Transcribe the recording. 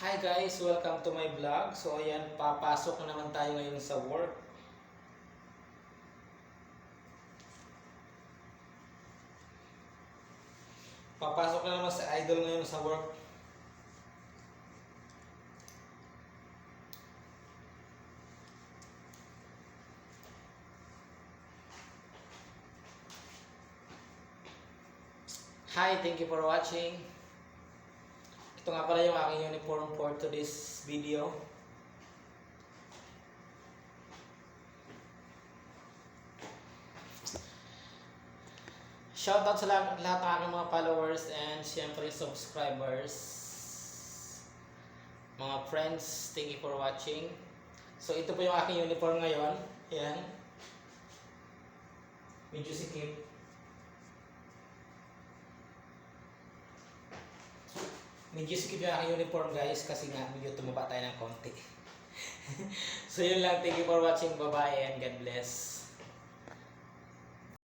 Hi guys! Welcome to my vlog. So ayan, papasok na naman tayo ngayon sa work. Papasok na naman sa idol ngayon sa work. Hi! Thank you for watching. Ito nga pala yung aking uniform for today's video. Shoutout sa lahat ng aking mga followers and syempre subscribers. Mga friends, thank you for watching. So ito po yung aking uniform ngayon. Ayan. Medyo sikip. Medyo sikip yung aking uniform guys kasi nga medyo tumaba tayo ng konti. So yun lang, thank you for watching, bye bye and God bless.